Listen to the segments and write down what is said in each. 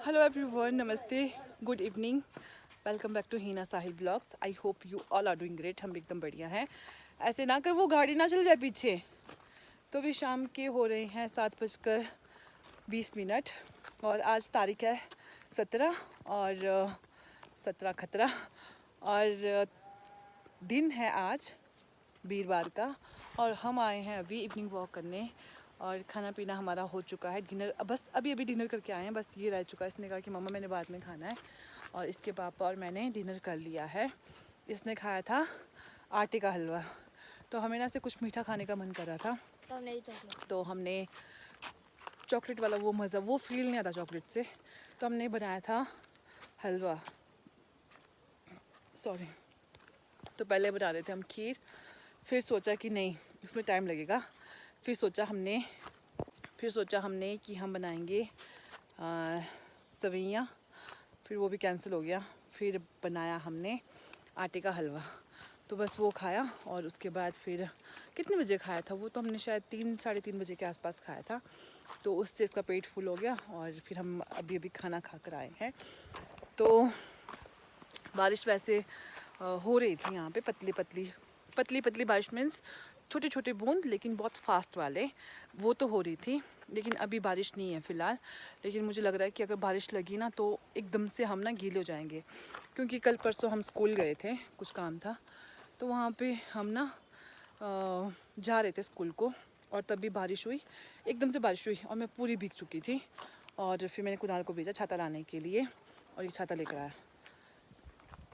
Hello everyone, नमस्ते, good evening, welcome back to Heena Sahil blogs. I hope you all are doing great. हम एकदम बढ़िया हैं। ऐसे ना कर वो गाड़ी ना चल जाए पीछे। तो भी शाम के हो रहे हैं 7:20 और आज तारीख है 17 और 17 खतरा और दिन है आज वीरवार का। और हम आए हैं अभी इवनिंग वॉक करने और खाना पीना हमारा हो चुका है। डिनर बस अभी डिनर करके आए हैं, बस ये रह चुका है। इसने कहा कि मम्मा मैंने बाद में खाना है और इसके पापा और मैंने डिनर कर लिया है। इसने खाया था आटे का हलवा, तो हमें ना से कुछ मीठा खाने का मन कर रहा था, तो हमने चॉकलेट वाला वो मज़ा वो फील नहीं आता चॉकलेट से, तो हमने बनाया था हलवा। सॉरी। तो पहले बना रहे थे हम खीर, फिर सोचा कि नहीं इसमें टाइम लगेगा, फिर सोचा हमने कि हम बनाएंगे सवैयाँ, फिर वो भी कैंसिल हो गया। फिर बनाया हमने आटे का हलवा, तो बस वो खाया। और उसके बाद फिर कितने बजे खाया था वो, तो हमने शायद 3-3:30 बजे के आसपास खाया था, तो उससे इसका पेट फुल हो गया। और फिर हम अभी खाना खा कर आए हैं। तो बारिश वैसे हो रही थी यहाँ पे, पतली पतली बारिश, मीन्स छोटे छोटे बूंद, लेकिन बहुत फास्ट वाले, वो तो हो रही थी। लेकिन अभी बारिश नहीं है फ़िलहाल। लेकिन मुझे लग रहा है कि अगर बारिश लगी ना तो एकदम से हम ना गीले हो जाएंगे, क्योंकि कल परसों हम स्कूल गए थे, कुछ काम था, तो वहाँ पे हम ना जा रहे थे स्कूल को, और तब भी बारिश हुई, एकदम से बारिश हुई और मैं पूरी भीग चुकी थी। और फिर मैंने कुणाल को भेजा छाता लाने के लिए, और ये छाता लेकर आया।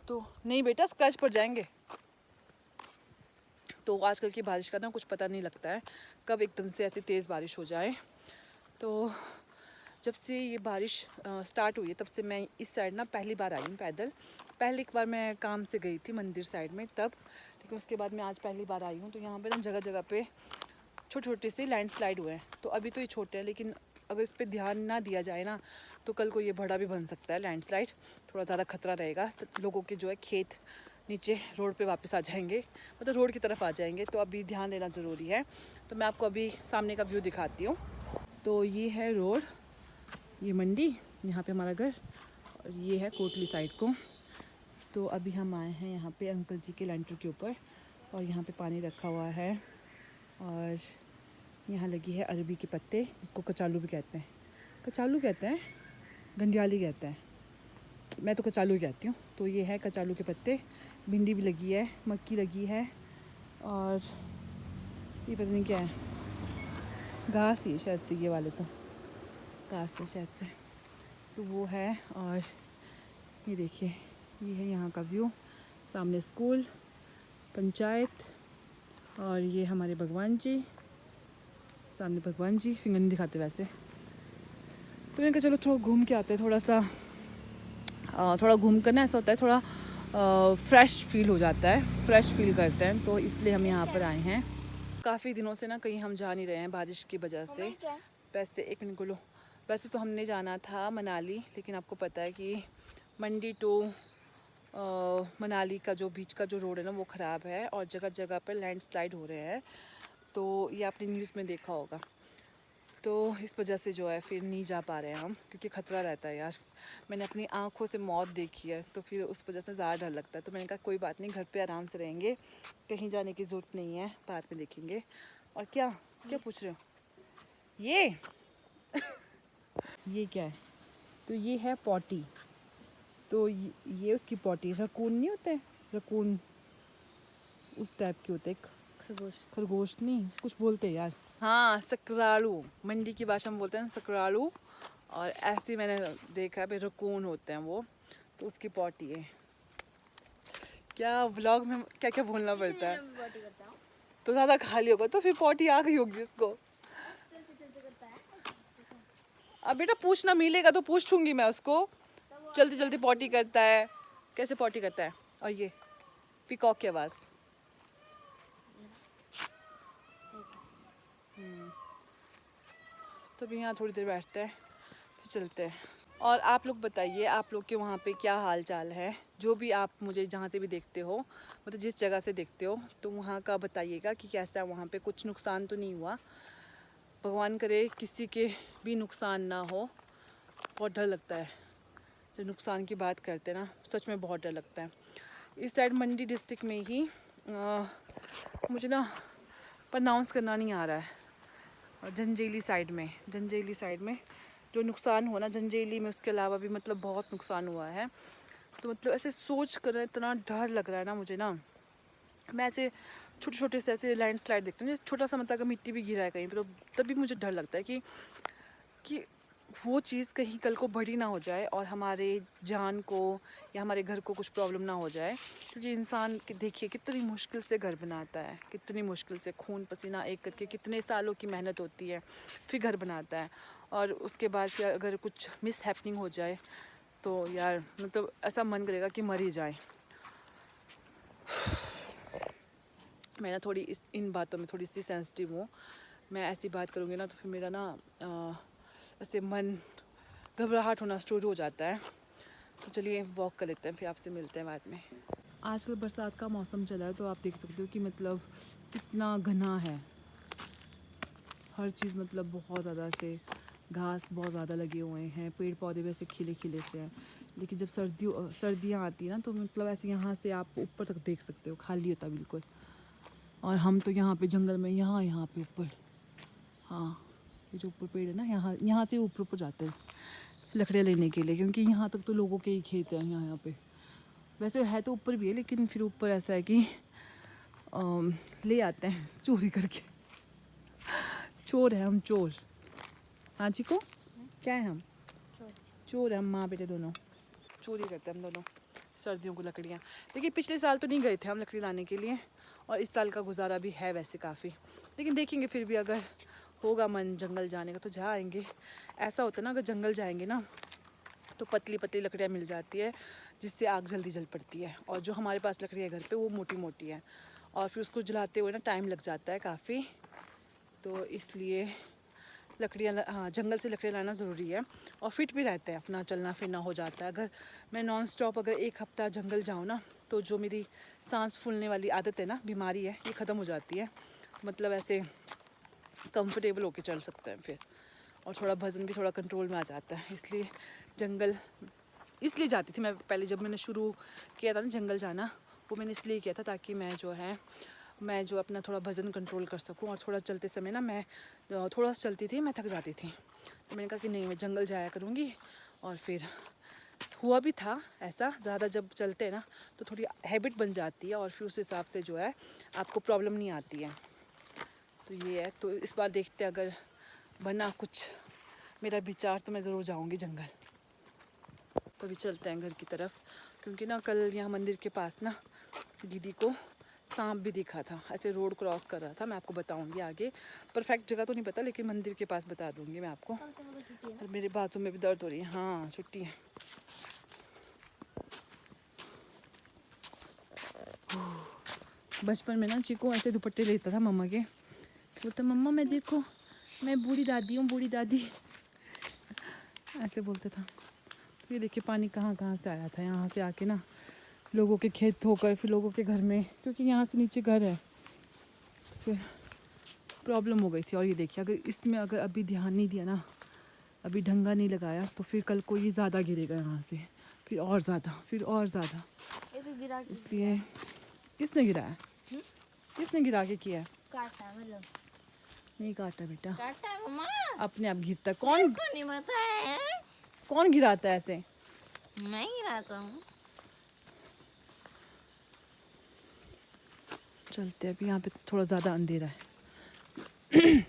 तो नहीं बेटा, स्क्रैच पड़ जाएंगे। तो आजकल की बारिश का ना कुछ पता नहीं लगता है, कब एकदम से ऐसी तेज़ बारिश हो जाए। तो जब से ये बारिश स्टार्ट हुई है तब से मैं इस साइड ना पहली बार आई हूँ पैदल। पहले एक बार मैं काम से गई थी मंदिर साइड में तब, लेकिन उसके बाद मैं आज पहली बार आई हूँ। तो यहाँ पे ना जगह जगह पे छोटे छोटे से लैंडस्लाइड हुए हैं। तो अभी तो ये छोटे हैं, लेकिन अगर इस पर ध्यान ना दिया जाए ना तो कल को ये बड़ा भी बन सकता है लैंडस्लाइड। थोड़ा ज़्यादा खतरा रहेगा, तो लोगों के जो है खेत नीचे रोड पे वापस आ जाएंगे, मतलब रोड की तरफ आ जाएंगे, तो अभी ध्यान देना ज़रूरी है। तो मैं आपको अभी सामने का व्यू दिखाती हूँ। तो ये है रोड, ये मंडी, यहाँ पे हमारा घर, और ये है कोटली साइड को। तो अभी हम आए हैं यहाँ पे अंकल जी के लेंटर के ऊपर, और यहाँ पे पानी रखा हुआ है, और यहाँ लगी है अरबी के पत्ते, जिसको कचालू भी कहते हैं। कचालू कहते हैं, घंडियाली कहते हैं, मैं तो कचालू ही कहती हूँ। तो ये है कचालू के पत्ते, भिंडी भी लगी है, मक्की लगी है, और ये पता नहीं क्या है, घास ही शायद से, ये वाले तो घास है शायद से, तो वो है। और ये देखिए, ये है यहाँ का व्यू, सामने स्कूल, पंचायत, और ये हमारे भगवान जी, सामने भगवान जी फिंगर नहीं दिखाते वैसे। तो मैंने कहा चलो थोड़ा घूम के आते हैं, थोड़ा घूम कर ना ऐसा होता है, थोड़ा फ्रेश फील हो जाता है, फ्रेश फील करते हैं, तो इसलिए हम यहाँ पर आए हैं। काफ़ी दिनों से ना कहीं हम जा नहीं रहे हैं बारिश की वजह से। वैसे एक मिनट बोलो, वैसे तो हमने जाना था मनाली, लेकिन आपको पता है कि मंडी टू मनाली का जो बीच का जो रोड है ना वो ख़राब है, और जगह जगह पर लैंडस्लाइड हो रहे हैं। तो ये आपने न्यूज़ में देखा होगा, तो इस वजह से जो है फिर नहीं जा पा रहे हैं हम, क्योंकि ख़तरा रहता है यार। मैंने अपनी आँखों से मौत देखी है, तो फिर उस वजह से ज़्यादा डर लगता है। तो मैंने कहा कोई बात नहीं, घर पे आराम से रहेंगे, कहीं जाने की ज़रूरत नहीं है, बाद में देखेंगे। और क्या क्या पूछ रहे हो? ये ये क्या है? तो ये है पॉटी, तो ये उसकी पॉटी, रकून नहीं होते, रकून उस टाइप के होते, खरगोश नहीं, कुछ बोलते हैं यार, हाँ सकरालू, मंडी की भाषा में बोलते हैं सकरालू। और ऐसे मैंने देखा है भाई, रकून होते हैं वो, तो उसकी पॉटी है। क्या व्लॉग में क्या क्या बोलना पड़ता है, तो ज़्यादा खाली होगा तो फिर पॉटी आ गई होगी उसको। अब बेटा पूछना मिलेगा तो पूछूंगी मैं उसको, जल्दी जल्दी पॉटी करता है, कैसे पॉटी करता है। और ये पिकॉक की आवाज़। तो भी यहाँ थोड़ी देर बैठते हैं, फिर चलते हैं। और आप लोग बताइए, आप लोग के वहाँ पे क्या हाल चाल है, जो भी आप मुझे जहाँ से भी देखते हो, मतलब जिस जगह से देखते हो, तो वहाँ का बताइएगा कि कैसा है वहाँ पे, कुछ नुकसान तो नहीं हुआ, भगवान करे किसी के भी नुकसान ना हो, बहुत डर लगता है। जो नुकसान की बात करते हैं ना, सच में बहुत डर लगता है। इस साइड मंडी डिस्ट्रिक्ट में ही मुझे ना प्रनाउंस करना नहीं आ रहा है, और जंजेली साइड में जो नुकसान हुआ ना जंजेली में, उसके अलावा भी मतलब बहुत नुकसान हुआ है। तो मतलब ऐसे सोच कर इतना डर लग रहा है ना मुझे ना। मैं ऐसे छोटे छोटे से ऐसे लैंडस्लाइड देखती हूँ, छोटा सा मतलब अगर मिट्टी भी गिरा है कहीं पर, तो तभी मुझे डर लगता है कि वो चीज़ कहीं कल को बड़ी ना हो जाए और हमारे जान को या हमारे घर को कुछ प्रॉब्लम ना हो जाए। क्योंकि इंसान देखिए कितनी मुश्किल से घर बनाता है, कितनी मुश्किल से खून पसीना एक करके कितने सालों की मेहनत होती है, फिर घर बनाता है। और उसके बाद फिर अगर कुछ मिस हैपनिंग हो जाए तो यार मतलब ऐसा मन करेगा कि मर ही जाए। मैं ना थोड़ी इन बातों में थोड़ी सी सेंसिटिव हूँ। मैं ऐसी बात करूँगी ना तो फिर मेरा ना ऐसे मन घबराहट होना स्टार्ट हो जाता है। तो चलिए वॉक कर लेते हैं, फिर आपसे मिलते हैं बाद में। आजकल बरसात का मौसम चला है, तो आप देख सकते हो कि मतलब कितना घना है हर चीज़, मतलब बहुत ज़्यादा से घास बहुत ज़्यादा लगे हुए हैं, पेड़ पौधे वैसे खिले खिले से हैं। लेकिन जब सर्दियाँ आती हैं ना, तो मतलब ऐसे यहाँ से आप ऊपर तक देख सकते हो, खाली होता बिल्कुल। और हम तो यहाँ पे जंगल में यहाँ पे ऊपर, हाँ ये जो ऊपर पेड़ है ना, यहाँ से ऊपर जाते हैं लकड़ियाँ लेने के लिए, क्योंकि यहाँ तक तो लोगों के ही खेत हैं यहाँ पे। वैसे है तो ऊपर भी है, लेकिन फिर ऊपर ऐसा है कि ले आते हैं चोरी करके। चोर है हम, चोर। हाँ चिको, क्या है हम? चोर है हम, माँ बेटे दोनों चोरी करते हैं हम दोनों सर्दियों को लकड़ियाँ। लेकिन पिछले साल तो नहीं गए थे हम लकड़ी लाने के लिए, और इस साल का गुजारा भी है वैसे काफ़ी। लेकिन देखेंगे फिर भी, अगर होगा मन जंगल जाने का तो जा आएंगे। ऐसा होता है ना, अगर जंगल जाएंगे ना तो पतली पतली लकड़ियाँ मिल जाती है, जिससे आग जल्दी जल पड़ती है। और जो हमारे पास लकड़ियाँ घर पे वो मोटी मोटी है, और फिर उसको जलाते हुए ना टाइम लग जाता है काफ़ी। तो इसलिए लकड़ियाँ, हाँ जंगल से लकड़ियाँ लाना ज़रूरी है। और फिट भी रहता है, अपना चलना फिरना हो जाता है। अगर मैं नॉन स्टॉप अगर 1 हफ्ता जंगल जाऊँ ना, तो जो मेरी सांस फूलने वाली आदत है ना, बीमारी है, ये ख़त्म हो जाती है। मतलब ऐसे कंफर्टेबल होके चल सकते हैं फिर, और थोड़ा वज़न भी थोड़ा कंट्रोल में आ जाता है। इसलिए जंगल इसलिए जाती थी मैं पहले, जब मैंने शुरू किया था ना जंगल जाना, वो मैंने इसलिए किया था ताकि मैं जो अपना थोड़ा वज़न कंट्रोल कर सकूं। और थोड़ा चलते समय ना मैं थोड़ा सा चलती थी, मैं थक जाती थी, तो मैंने कहा कि नहीं मैं जंगल जाया करूँगी। और फिर हुआ भी था ऐसा, ज़्यादा जब चलते हैं ना तो थोड़ी हैबिट बन जाती है, और फिर उस हिसाब से जो है आपको प्रॉब्लम नहीं आती है। तो ये है, तो इस बार देखते हैं, अगर बना कुछ मेरा विचार तो मैं ज़रूर जाऊँगी जंगल। तो अभी चलते हैं घर की तरफ, क्योंकि ना कल यहाँ मंदिर के पास ना दीदी को सांप भी दिखा था, ऐसे रोड क्रॉस कर रहा था। मैं आपको बताऊंगी आगे, परफेक्ट जगह तो नहीं पता, लेकिन मंदिर के पास बता दूंगी मैं आपको। और मेरे बाजू में भी दर्द हो रही है, हाँ छुट्टी है। बचपन में ना चिको ऐसे दुपट्टे लेता था मम्मा के, बोलता मम्मा मैं देखो मैं बूढ़ी दादी हूँ, बूढ़ी दादी ऐसे बोलता था। ये देखिए पानी कहाँ कहाँ से आया था, यहाँ से आके ना लोगों के खेत होकर फिर लोगों के घर में, क्योंकि यहाँ से नीचे घर है, फिर प्रॉब्लम हो गई थी। और ये देखिए, अगर इसमें अगर अभी ध्यान नहीं दिया ना, अभी ढंगा नहीं लगाया, तो फिर कल को ये ज़्यादा गिरेगा यहाँ से, फिर और ज़्यादा। इसलिए किसने गिराया? किसने गिरा के किया? काटा मतलब नहीं काटा बेटा, काटा मम्मा, अपने आप गिरता। मेरे को नहीं बताया। कौन गिराता है ऐसे? मैं गिराता हूँ। चलते अभी, यहाँ पे थोड़ा ज़्यादा अंधेरा है।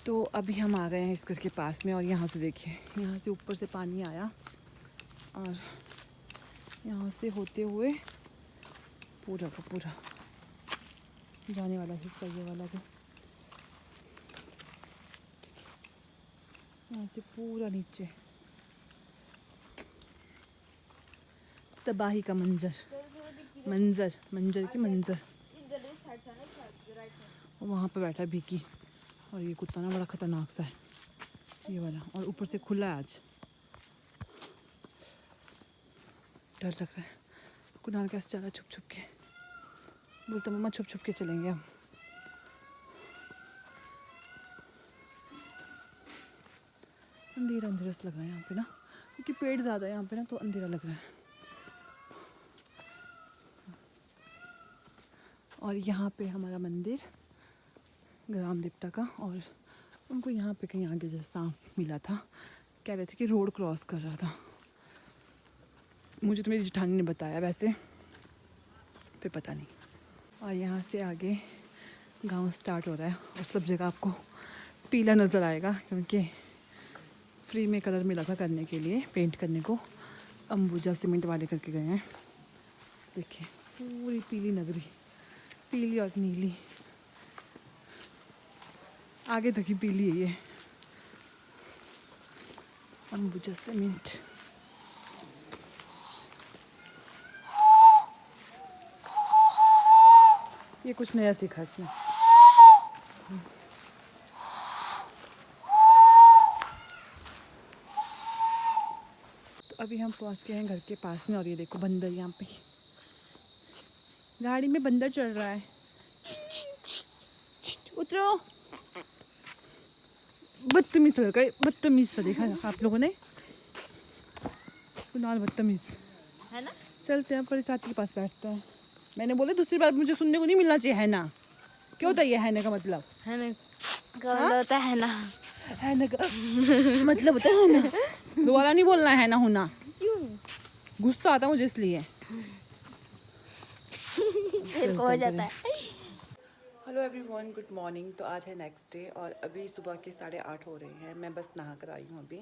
तो अभी हम आ गए हैं इस घर के पास में, और यहाँ से देखिए, यहाँ से ऊपर से पानी आया, और यहाँ से होते हुए पूरा का पूरा जाने वाला हिस्सा ये वाला भी, यहाँ से पूरा नीचे तबाही का मंजर की मंजर। और वहाँ पे बैठा विकी, और ये कुत्ता ना बड़ा खतरनाक सा है ये वाला, और ऊपर से खुला है आज, डर लग रहा है। कुनाल कैसे चला छुप छुप के, बोलता मम्मा छुप छुप के चलेंगे हम। अंधेरा अंधेरा सा लग रहा है यहाँ पे ना, क्योंकि पेड़ ज़्यादा है यहाँ पे ना, तो अंधेरा लग रहा है। और यहाँ पे हमारा मंदिर ग्राम देवता का, और उनको यहाँ पे कहीं आगे जैसे सांप मिला था, कह रहे थे कि रोड क्रॉस कर रहा था। मुझे तो मेरी जेठानी ने बताया, वैसे फिर पता नहीं। और यहाँ से आगे गांव स्टार्ट हो रहा है, और सब जगह आपको पीला नज़र आएगा, क्योंकि फ्री में कलर मिला था करने के लिए, पेंट करने को। अंबुजा सीमेंट वाले करके गए हैं। देखिए पूरी पीली नगरी, पीली और नीली, आगे तक ही पीली है ये अंबुजा सीमेंट। ये कुछ नया सीखा इसने। तो अभी हम पहुंच गए हैं घर के पास में, और ये देखो बंदर यहाँ पे, गाड़ी में बंदर चढ़ रहा है। उतरो, बदतमीज लड़का, बदतमीज सा देखा आप लोगों ने, कुणाल बदतमीज है ना? चलते हैं पर चाची के पास बैठते हैं। मैंने बोला दूसरी बार मुझे सुनने को नहीं मिलना चाहिए, है ना? क्या होता है ये है ना का मतलब? है ना? कौन होता है ना? है ना का मतलब होता है ना, दोबारा नहीं बोलना है ना होना। क्यों? गुस्सा आता है मुझे इसलिए। फिर हो जाता है। Hello everyone, good morning. तो आज है नेक्स्ट डे, और अभी सुबह के 8:30 हो रहे हैं। मैं बस नहा कर आई हूँ अभी।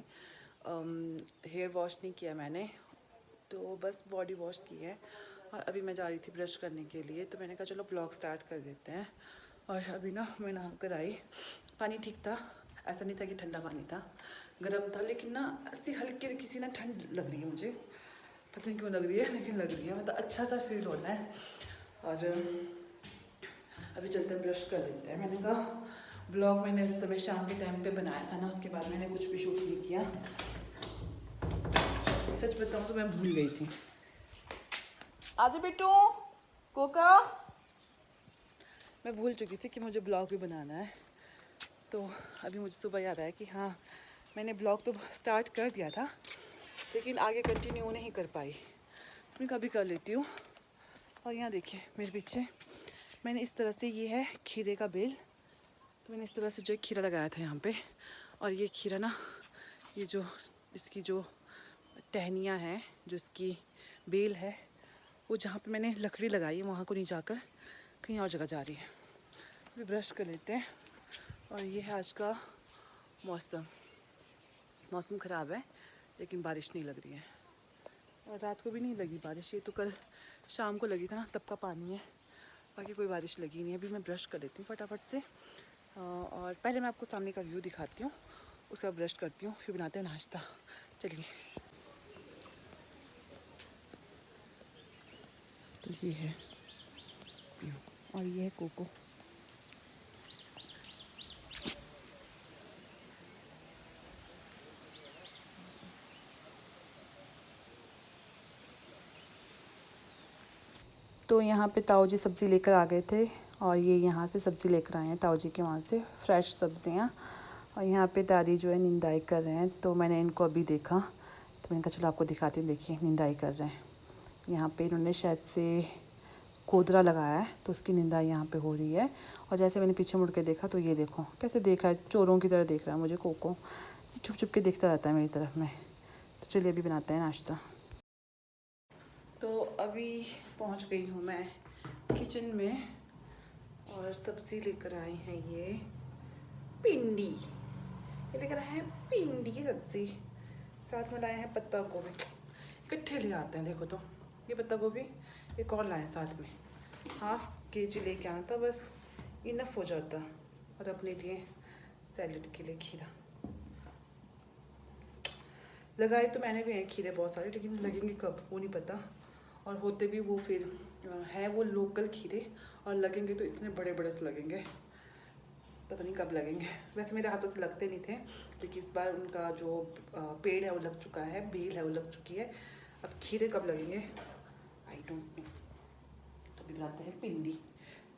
हेयर वॉश नहीं किया मैंने, तो बस बॉडी वॉश की है। और अभी मैं जा रही थी ब्रश करने के लिए, तो मैंने कहा चलो ब्लॉग स्टार्ट कर देते हैं। और अभी ना मैं नहा कर आई। पानी ठीक था, ऐसा नहीं था कि ठंडा पानी था, गर्म था, लेकिन ना ऐसी हल्की किसी ना ठंड लग रही है मुझे, पता नहीं क्यों लग रही है, लेकिन लग रही है, मतलब अच्छा सा फील हो रहा है। और अभी चलते हैं ब्रश कर लेते हैं। मैंने कहा ब्लॉग मैंने इस समय शाम के टाइम पे बनाया था ना, उसके बाद मैंने कुछ भी शूट नहीं किया। सच बताऊँ तो मैं भूल गई थी। आजा बेटू, कोका, मैं भूल चुकी थी कि मुझे ब्लॉग भी बनाना है। तो अभी मुझे सुबह याद आया कि हाँ मैंने ब्लॉग तो स्टार्ट कर दिया था, लेकिन आगे कंटिन्यू नहीं कर पाई। मैं कभी कर लेती हूँ। और यहाँ देखिए मेरे पीछे मैंने इस तरह से, ये है खीरे का बेल, तो मैंने इस तरह से जो एक खीरा लगाया था यहाँ पे। और ये खीरा ना, ये जो इसकी जो टहनियाँ हैं, जो इसकी बेल है, वो जहाँ पे मैंने लकड़ी लगाई है वहाँ को नहीं जाकर कहीं और जगह जा रही है। अभी ब्रश कर लेते हैं। और ये है आज का मौसम। मौसम ख़राब है, लेकिन बारिश नहीं लग रही है, और रात को भी नहीं लगी बारिश। ये तो कल शाम को लगी था ना, तब का पानी है, बाकी कोई बारिश लगी नहीं है। अभी मैं ब्रश कर लेती हूँ फटाफट से। और पहले मैं आपको सामने का व्यू दिखाती हूँ, उसका ब्रश करती हूँ, फिर बनाते हैं नाश्ता। चलिए। तो ये है व्यू, और ये है कोको। तो यहाँ पे ताऊ जी सब्ज़ी लेकर आ गए थे, और ये यहाँ से सब्ज़ी लेकर आए हैं ताऊ जी के वहाँ से, फ्रेश सब्ज़ियाँ। और यहाँ पे दादी जो है निंदाई कर रहे हैं, तो मैंने इनको अभी देखा, तो मैंने कहा चलो आपको दिखाती हूँ। देखिए निंदाई कर रहे हैं यहाँ पे, इन्होंने शायद से कोदरा लगाया है, तो उसकी निंदाई यहाँ पे हो रही है। और जैसे मैंने पीछे मुड़ के देखा, तो ये देखो कैसे देखा है, चोरों की तरह देख रहा है मुझे कोको, छुप छुप के देखता रहता है मेरी तरफ में। तो चलिए अभी बनाते हैं नाश्ता। तो अभी पहुंच गई हूँ मैं किचन में, और सब्ज़ी लेकर आई हैं ये भिंडी, ये लेकर आए हैं भिंडी की सब्ज़ी, साथ में लाए हैं पत्ता गोभी। इकट्ठे ले आते हैं, देखो तो ये पत्ता गोभी, एक और लाए हैं साथ में, 1/2 kg लेके आना था, बस इनफ हो जाता। और अपने लिए सैलेड के लिए खीरा लगाए, तो मैंने भी हैं खीरे बहुत सारे, लेकिन लगेंगे कब वो नहीं पता। और होते भी वो फिर है वो लोकल खीरे, और लगेंगे तो इतने बड़े बड़े से लगेंगे, पता नहीं कब लगेंगे। वैसे मेरे हाथों से लगते नहीं थे, लेकिन इस बार उनका जो पेड़ है वो लग चुका है, बेल है वो लग चुकी है। अब खीरे कब लगेंगे आई डोंट नो। तो अभी बनाते हैं भिंडी,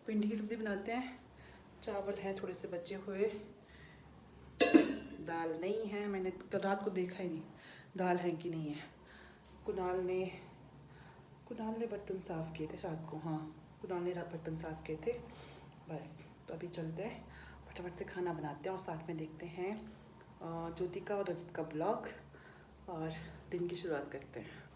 भिंडी की सब्ज़ी बनाते हैं। चावल हैं थोड़े से बचे हुए, दाल नहीं है, मैंने कल रात को देखा ही नहीं दाल है कि नहीं है। कुणाल ने बर्तन साफ़ किए थे शायद को, हाँ कुणाल ने बर्तन साफ़ किए थे बस। तो अभी चलते हैं फटाफट से खाना बनाते हैं और साथ में देखते हैं ज्योतिका और रजत का ब्लॉग और दिन की शुरुआत करते हैं।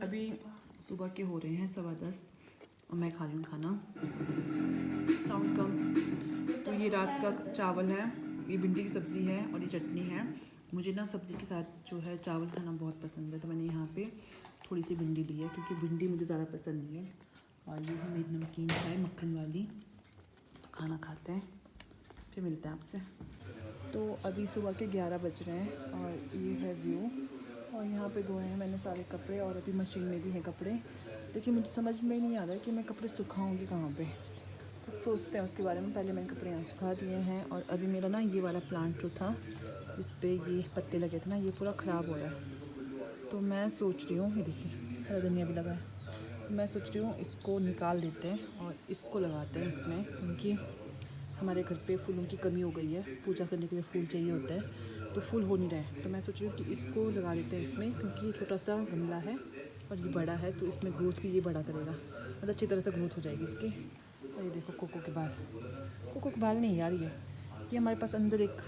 अभी सुबह के हो रहे हैं 10:15 और मैं खा रही हूँ खाना। साउंड कम। तो ये रात का चावल है, ये भिंडी की सब्ज़ी है और ये चटनी है। मुझे ना सब्ज़ी के साथ जो है चावल खाना बहुत पसंद है, तो मैंने यहाँ पे थोड़ी सी भिंडी ली है क्योंकि भिंडी मुझे ज़्यादा पसंद नहीं है। और ये है मेरी नमकीन चाय मक्खन वाली। तो खाना खाते हैं फिर मिलते हैं आपसे। तो अभी सुबह के 11 बज रहे हैं और ये है व्यू। और यहाँ पे धोए हैं मैंने सारे कपड़े और अभी मशीन में भी है कपड़े। देखिए मुझे समझ में नहीं आ रहा है कि मैं कपड़े सुखाऊंगी कहाँ पे, तो सोचते हैं उसके बारे में। पहले मैंने कपड़े यहाँ सुखा दिए हैं और अभी मेरा ना ये वाला प्लांट जो था जिस पे ये पत्ते लगे थे ना, ये पूरा ख़राब हो रहा है। तो मैं सोच रही हूँ, ये देखिए हरा धनिया भी लगा है, तो मैं सोच रही हूँ इसको निकाल देते हैं और इसको लगाते हैं इसमें, क्योंकि हमारे घर पे फूलों की कमी हो गई है। पूजा करने के लिए फूल चाहिए होता है तो फूल हो नहीं रहे हैं। तो मैं सोच रही हूँ कि इसको लगा देते हैं इसमें, क्योंकि ये छोटा सा गमला है और ये बड़ा है तो इसमें ग्रोथ भी ये बड़ा करेगा, मतलब अच्छी तरह से ग्रोथ हो जाएगी इसकी। और ये देखो कोको के बाल नहीं यार, ये हमारे पास अंदर एक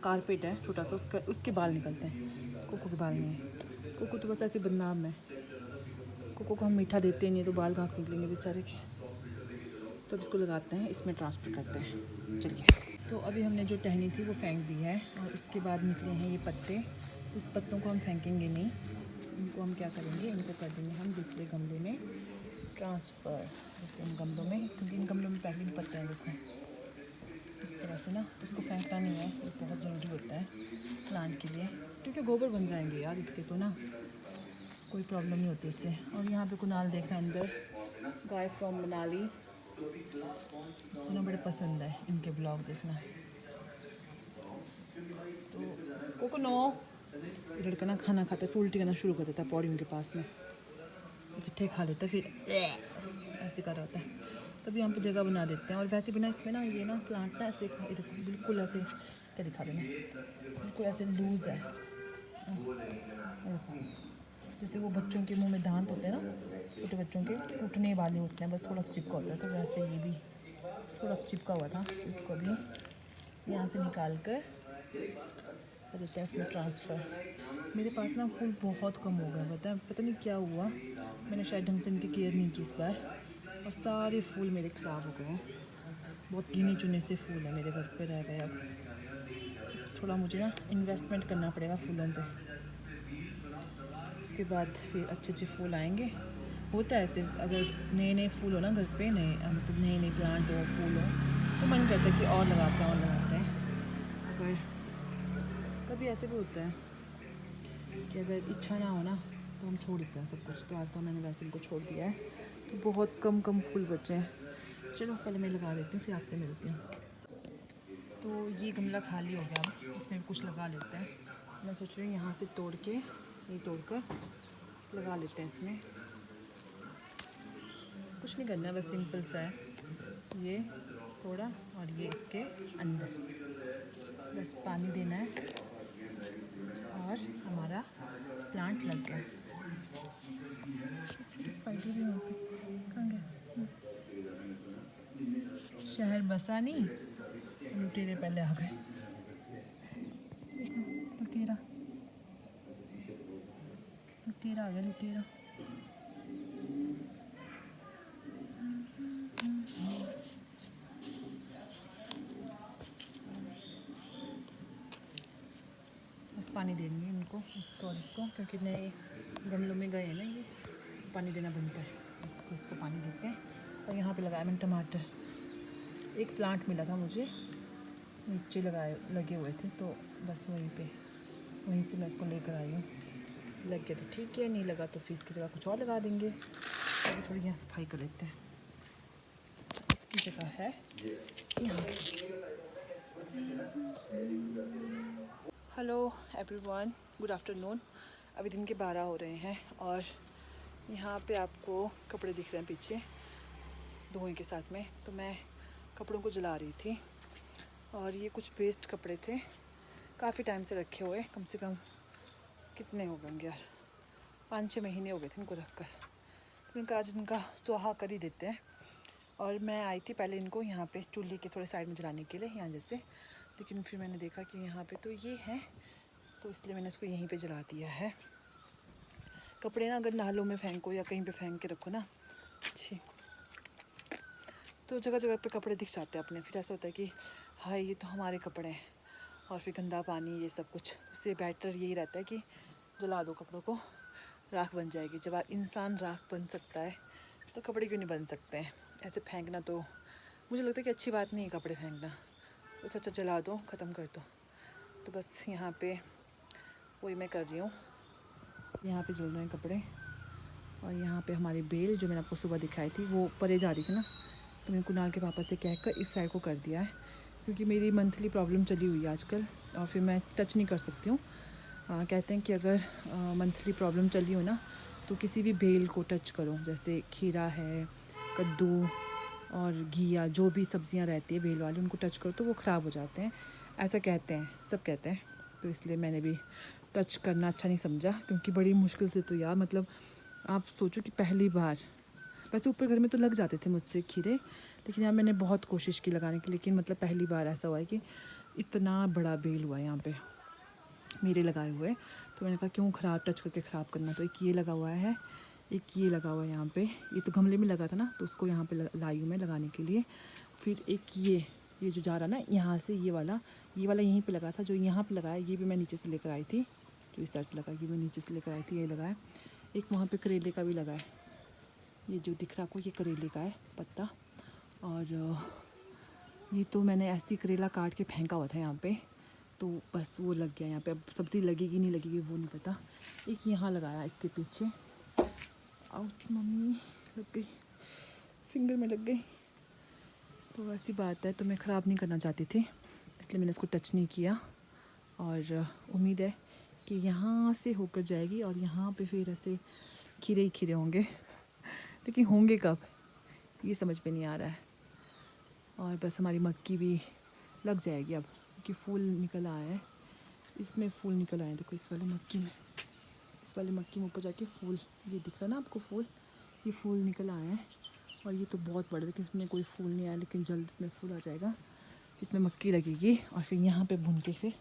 कारपेट है छोटा सा, उसके बाल निकलते हैं, कोको के बाल नहीं है। कोको तो बस ऐसे बदनाम है, कोको को हम मीठा देते नहीं है तो बाल घास निकलेंगे बेचारे के। तो अब इसको लगाते हैं, इसमें ट्रांसफ़र करते हैं। चलिए। तो अभी हमने जो टहनी थी वो फेंक दी है और उसके बाद निकले हैं ये पत्ते। इस पत्तों को हम फेंकेंगे नहीं, इनको हम क्या करेंगे, इनको कर देंगे हम दूसरे गमले में ट्रांसफ़र। जैसे इन गमलों में, क्योंकि इन गमलों में पहले भी पत्ते हैं देखो इस तरह से ना, इसको फेंकना नहीं है, ये बहुत ज़रूरी होता है प्लांट के लिए, क्योंकि गोबर बन जाएंगे यार इसके, तो ना कोई प्रॉब्लम नहीं होती इससे। और यहाँ पे कुणाल देख रहे हैं अंदर, गाय फ्रॉम मनाली। इसको ना बड़े पसंद है इनके ब्लॉग देखना। तो कोको नो, लड़का ना खाना खाता है फिर उल्टी करना शुरू कर देता है पौड़ियों के पास में, मिठे खा लेता है फिर ऐसे कर रहा होता है। तभी यहाँ पे जगह बना देते हैं। और वैसे भी ना इसमें ना ये ना प्लांट ना ऐसे बिल्कुल ऐसे क्या दिखा देना, बिल्कुल ऐसे लूज़ है, जैसे वो बच्चों के मुंह में दांत होते हैं ना, छोटे बच्चों के टूटने वाले होते हैं, बस थोड़ा सा चिपका होता है। तो वैसे ये भी थोड़ा सा चिपका हुआ था, इसको भी यहाँ से निकाल कर देते हैं इसमें ट्रांसफ़र। मेरे पास ना फूल बहुत कम हो गए, पता नहीं क्या हुआ, मैंने शायद ढंग से इनकी केयर नहीं की इस बार, और सारे फूल मेरे ख़राब हो गए हैं। बहुत गिने चुने से फूल है मेरे घर पे रह गए। अब थोड़ा मुझे ना इन्वेस्टमेंट करना पड़ेगा फूलों पे, उसके बाद फिर अच्छे अच्छे फूल आएंगे। होता है ऐसे, अगर नए फूल हो ना घर पे, मतलब नए प्लांट हो, फूल हो, तो मन करता है कि और लगाते हैं। अगर कभी ऐसे भी होता है कि अगर इच्छा ना हो ना तो हम छोड़ देते हैं सब कुछ। तो आज तो मैंने वैसे इनको छोड़ दिया है, तो बहुत कम फूल बचे हैं। चलो पहले मैं लगा देती हूँ फिर आपसे मिलती हूँ। तो ये गमला खाली हो गया, अब इसमें कुछ लगा लेते हैं। मैं सोच रही हूँ यहाँ से तोड़ कर लगा लेते हैं इसमें। कुछ नहीं करना, बस सिंपल सा है, ये थोड़ा और ये इसके अंदर बस पानी देना है और हमारा प्लांट लग गया। स्पाइडर भी वहाँ पे कहाँ गया, शहर बसा नहीं, लुटेरे पहले आ गए। लुटेरा आ गया, लुटेरा। बस पानी देंगे इनको, इसको और इसको, क्योंकि नए गमलों में गए हैं ना, ये पानी देना बनता है। इसको पानी देते हैं। और यहाँ पे लगाया मैंने टमाटर, एक प्लांट मिला था मुझे, नीचे लगे हुए थे, तो बस वहीं से मैं इसको लेकर आई हूँ। लग गया तो ठीक है, नहीं लगा तो फिर इसकी जगह कुछ और लगा देंगे। अभी थोड़ी यहाँ सफाई कर लेते हैं। इसकी जगह है यहाँ। Hello everyone, good afternoon. अभी दिन के 12 हो रहे हैं और यहाँ पे आपको कपड़े दिख रहे हैं पीछे धोने के साथ में। तो मैं कपड़ों को जला रही थी और ये कुछ वेस्ट कपड़े थे, काफ़ी टाइम से रखे हुए, कम से कम कितने हो गए यार, 5-6 महीने हो गए थे इनको रख कर। तो इनका आज इनका सुहा कर ही देते हैं। और मैं आई थी पहले इनको यहाँ पे चूल्हे के थोड़े साइड में जलाने के लिए, यहाँ जैसे, लेकिन फिर मैंने देखा कि यहाँ पे तो ये है, तो इसलिए मैंने इसको यहीं पे जला दिया है। कपड़े ना अगर नालों में फेंको या कहीं पे फेंक के रखो ना अच्छी, तो जगह जगह पे कपड़े दिख जाते हैं अपने। फिर ऐसा होता है कि हाँ ये तो हमारे कपड़े हैं, और फिर गंदा पानी ये सब कुछ। उससे बेटर यही रहता है कि जला दो कपड़ों को, राख बन जाएगी। जब इंसान राख बन सकता है तो कपड़े क्यों नहीं बन सकते हैं। ऐसे फेंकना तो मुझे लगता है कि अच्छी बात नहीं है, कपड़े फेंकना। तो अच्छा जला दो, ख़त्म कर दो। तो बस यहाँ पे वही मैं कर रही हूँ। यहाँ पे जल रहे हैं कपड़े, और यहाँ पे हमारी बेल जो मैंने आपको सुबह दिखाई थी वो परे जा रही थी ना, तो मैंने कुणाल के पापा से कहकर इस साइड को कर दिया है, क्योंकि मेरी मंथली प्रॉब्लम चली हुई है आजकल और फिर मैं टच नहीं कर सकती हूँ। कहते हैं कि अगर मंथली प्रॉब्लम चली हो ना तो किसी भी बेल को टच करो, जैसे खीरा है, कद्दू और घिया, जो भी सब्जियां रहती है बेल वाली, उनको टच करो तो वो ख़राब हो जाते हैं, ऐसा कहते हैं, सब कहते हैं। तो इसलिए मैंने भी टच करना अच्छा नहीं समझा, क्योंकि बड़ी मुश्किल से, तो यार मतलब आप सोचो कि पहली बार, वैसे ऊपर घर में तो लग जाते थे मुझसे खीरे, लेकिन यहाँ मैंने बहुत कोशिश की लगाने की, लेकिन मतलब पहली बार ऐसा हुआ है कि इतना बड़ा बेल हुआ है यहाँ पे मेरे लगाए हुए। तो मैंने कहा क्यों ख़राब टच करके ख़राब करना। तो एक ये लगा हुआ है, एक ये लगा हुआ है यहाँ पे, ये तो गमले में लगा था ना, तो उसको यहाँ पे लाई हूँ मैं लगाने के लिए। फिर एक ये जो जा रहा ना यहाँ से, ये वाला यहीं पे लगा था, जो यहाँ पे लगाया ये भी मैं नीचे से लेकर आई थी, जो इस साइड से लगा ये मैं नीचे से लेकर आई थी, ये लगा है। एक वहाँ पे करेले का भी लगा है, ये जो दिख रहा आपको ये करेले का है पत्ता। और ये तो मैंने ऐसी करेला काट के फेंका हुआ था यहाँ पे, तो बस वो लग गया यहाँ पे। अब सब्ज़ी लगेगी नहीं लगेगी वो नहीं पता। एक यहाँ लगाया इसके पीछे, आउच मम्मी लग गई, फिंगर में लग गई। तो ऐसी बात है, तो मैं ख़राब नहीं करना चाहती थी, इसलिए मैंने इसको टच नहीं किया। और उम्मीद है कि यहाँ से होकर जाएगी और यहाँ पे फिर ऐसे खीरे ही खीरे होंगे, लेकिन होंगे कब ये समझ में नहीं आ रहा है। और बस हमारी मक्की भी लग जाएगी अब, क्योंकि फूल निकल आया है, इसमें फूल निकल आए हैं। देखो इस वाली मक्की में ऊपर जाके फूल, ये दिख रहा है ना आपको फूल, ये फूल निकल आए हैं। और ये तो बहुत बड़े, लेकिन इसमें कोई फूल नहीं आया, लेकिन जल्द इसमें फूल आ जाएगा, इसमें मक्की लगेगी और फिर यहाँ पे भून के फिर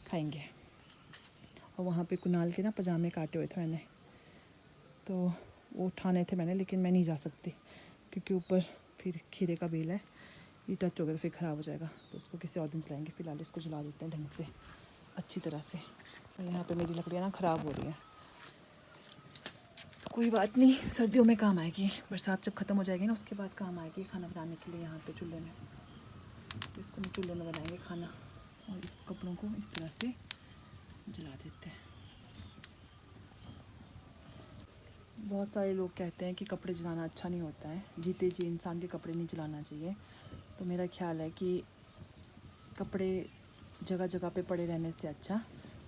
खाएंगे। और वहाँ पे कुणाल के ना पजामे काटे हुए थे मैंने, तो वो उठाने थे मैंने, लेकिन मैं नहीं जा सकती क्योंकि ऊपर फिर खीरे का बेल है, ये टच हो गया फिर ख़राब हो जाएगा। तो उसको किसी और दिन जलाएंगे, फ़िलहाल इसको जला देते हैं ढंग से अच्छी तरह से। और यहाँ पे मेरी लकड़ियाँ ना ख़राब हो रही हैं, तो कोई बात नहीं, सर्दियों में काम आएगी, बरसात जब ख़त्म हो जाएगी ना उसके बाद काम आएगी खाना बनाने के लिए यहाँ पे चूल्हे में। तो इस समय चूल्हे में बनाएंगे खाना, और इस कपड़ों को इस तरह से जला देते हैं। बहुत सारे लोग कहते हैं कि कपड़े जलाना अच्छा नहीं होता है, जीते जी इंसान के कपड़े नहीं जलाना चाहिए। तो मेरा ख्याल है कि कपड़े जगह जगह पे पड़े रहने से अच्छा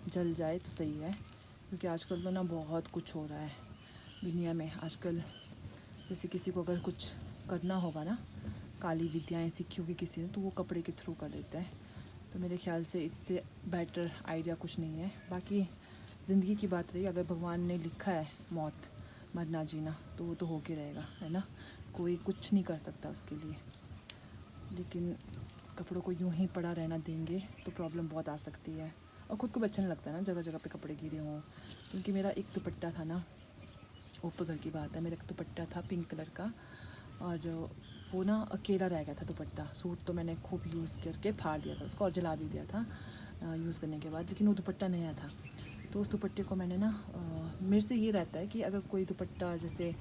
जल जाए तो सही है, क्योंकि आजकल तो ना बहुत कुछ हो रहा है दुनिया में आजकल। जैसे किसी को अगर कुछ करना होगा ना, काली विद्याएँ सीखी होगी किसी ने, तो वो कपड़े के थ्रू कर लेता है। तो मेरे ख्याल से इससे बेटर आइडिया कुछ नहीं है। बाकी ज़िंदगी की बात रही, अगर भगवान ने लिखा है मौत, मरना जीना, तो वो तो हो के रहेगा, है ना, कोई कुछ नहीं कर सकता उसके लिए। लेकिन कपड़ों को यूं ही पड़ा रहना देंगे तो प्रॉब्लम बहुत आ सकती है, और ख़ुद को भी अच्छा नहीं लगता है ना जगह जगह पे कपड़े गिरे हों। क्योंकि मेरा एक दुपट्टा था ना, ऊपर घर की बात है, मेरा एक दुपट्टा था पिंक कलर का, और वो ना अकेला रह गया था दुपट्टा। सूट तो मैंने खूब यूज़ करके फाड़ दिया था उसको और जला भी दिया था यूज़ करने के बाद, लेकिन वो दुपट्टा नया था। तो उस दुपट्टे को मैंने ना मेरे से ये रहता है कि अगर कोई दुपट्टा, जैसे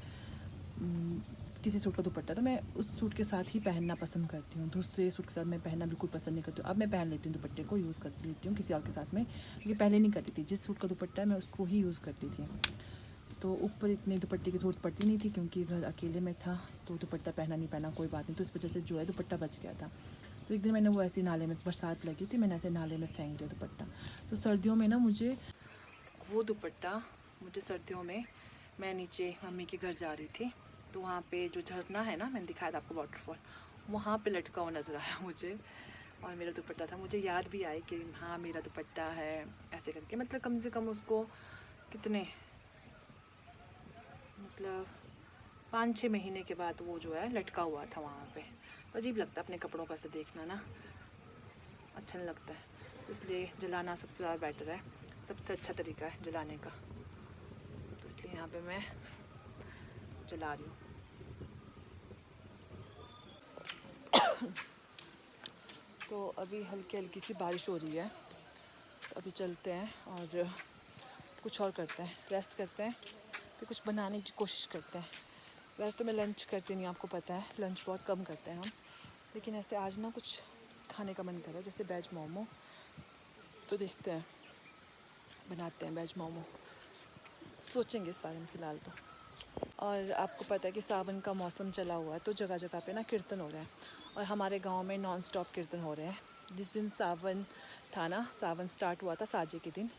किसी सूट का दुपट्टा, तो मैं उस सूट के साथ ही पहनना पसंद करती हूँ, दूसरे सूट के साथ मैं पहनना बिल्कुल पसंद नहीं करती हूँ। अब मैं पहन लेती हूँ दुपट्टे को, यूज़ कर लेती हूँ किसी और के साथ में, क्योंकि पहले नहीं करती थी। जिस सूट का दुपट्टा है मैं उसको ही यूज़ करती थी, तो ऊपर इतने दुपट्टे की ज़रूरत पड़ती नहीं थी, क्योंकि घर अकेले में था, तो दुपट्टा पहना नहीं पहना कोई बात नहीं, तो इस वजह से जो है दुपट्टा बच गया था। तो एक दिन मैंने वो ऐसे नाले में, बरसात लगी थी, मैंने ऐसे नाले में फेंक दिया दुपट्टा। तो सर्दियों में ना मुझे वो दुपट्टा मुझे सर्दियों में मैं नीचे मम्मी के घर जा रही थी, तो वहाँ पे जो झरना है ना, मैंने दिखाया था आपको वाटरफॉल, वहाँ पे लटका हुआ नज़र आया मुझे, और मेरा दुपट्टा था। मुझे याद भी आई कि हाँ मेरा दुपट्टा है, ऐसे करके मतलब कम से कम उसको कितने मतलब 5-6 महीने के बाद वो जो है लटका हुआ था वहाँ पे। तो अजीब लगता है अपने कपड़ों का ऐसे देखना ना, अच्छा नहीं लगता है, इसलिए जलाना सबसे ज़्यादा बेटर है, सबसे अच्छा तरीका है जलाने का। तो इसलिए यहाँ पे मैं जला रही हूँ। तो अभी हल्की हल्की सी बारिश हो रही है, तो अभी चलते हैं और कुछ और करते हैं, रेस्ट करते हैं, फिर कुछ बनाने की कोशिश करते हैं। वैसे तो मैं लंच करती नहीं, आपको पता है लंच बहुत कम करते हैं हम, लेकिन ऐसे आज ना कुछ खाने का मन कर रहा है, जैसे वेज मोमो। तो देखते हैं, बनाते हैं वेज मोमो, सोचेंगे इस बारे में फ़िलहाल तो। और आपको पता है कि सावन का मौसम चला हुआ है, तो जगह जगह पे ना कीर्तन हो रहे हैं, और हमारे गांव में नॉन स्टॉप कीर्तन हो रहे हैं। जिस दिन सावन था ना, सावन स्टार्ट हुआ था साजे के दिन,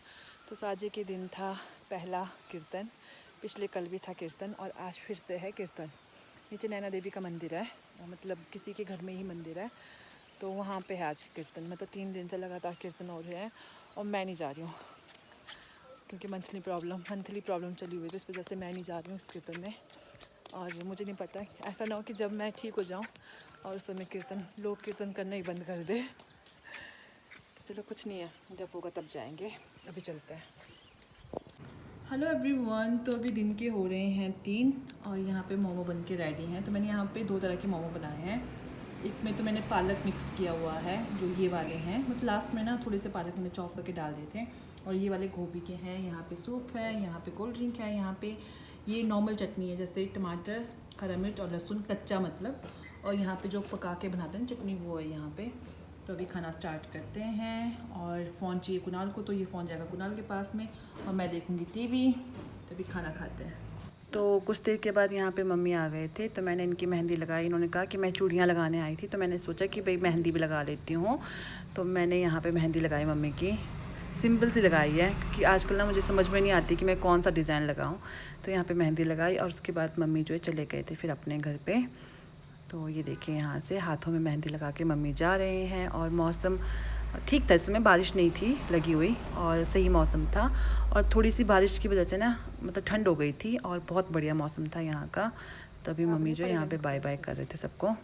तो साजे के दिन था पहला कीर्तन, पिछले कल भी था कीर्तन, और आज फिर से है कीर्तन। नीचे नैना देवी का मंदिर है, मतलब किसी के घर में ही मंदिर है, तो वहाँ पे है आज कीर्तन। मतलब 3 दिन से लगातार कीर्तन हो रहे हैं, और मैं नहीं जा रही हूँ क्योंकि मंथली प्रॉब्लम चली हुई है, तो इस वजह से मैं नहीं जा रही हूँ इस कीर्तन में। और मुझे नहीं पता, ऐसा ना हो कि जब मैं ठीक हो जाऊँ और उस समय लोग कीर्तन करना ही बंद कर दे। तो चलो कुछ नहीं है, जब होगा तब जाएंगे, अभी चलते हैं। हेलो एवरीवन, तो अभी दिन के हो रहे हैं 3 और यहाँ पे मोमो बन के रेडी हैं। तो मैंने यहाँ पे 2 तरह के मोमो बनाए हैं। एक में तो मैंने पालक मिक्स किया हुआ है, जो ये वाले हैं, मतलब लास्ट में ना थोड़े से पालक मैंने चॉप करके डाल दिए थे, और ये वाले गोभी के हैं। यहाँ पे सूप है, यहाँ पे कोल्ड ड्रिंक है, यहाँ पे ये नॉर्मल चटनी है, जैसे टमाटर, हरा मिर्च और लहसुन कच्चा मतलब, और यहाँ पे जो पका के बनाते हैं चटनी वो है यहाँ पे। तो अभी खाना स्टार्ट करते हैं, और फ़ोन चाहिए कुणाल को, तो ये फ़ोन जाएगा कुणाल के पास में, और मैं देखूँगी टीवी। तो अभी खाना खाते हैं। तो कुछ देर के बाद यहाँ पे मम्मी आ गए थे, तो मैंने इनकी मेहंदी लगाई। इन्होंने कहा कि मैं चूड़ियाँ लगाने आई थी, तो मैंने सोचा कि भाई मेहंदी भी लगा लेती हूँ। तो मैंने यहाँ पे मेहंदी लगाई मम्मी की, सिंपल सी लगाई है, क्योंकि आजकल ना मुझे समझ में नहीं आती कि मैं कौन सा डिज़ाइन लगाऊँ। तो यहाँ पे मेहंदी लगाई, और उसके बाद मम्मी जो है चले गए थे फिर अपने घर पे। तो ये देखिए, यहाँ से हाथों में मेहंदी लगा के मम्मी जा रहे हैं। और मौसम ठीक था, इस समय बारिश नहीं थी लगी हुई, और सही मौसम था, और थोड़ी सी बारिश की वजह से ना मतलब ठंड हो गई थी, और बहुत बढ़िया मौसम था यहाँ का। तो अभी मम्मी जो यहाँ पे बाय बाय कर रहे थे सबको।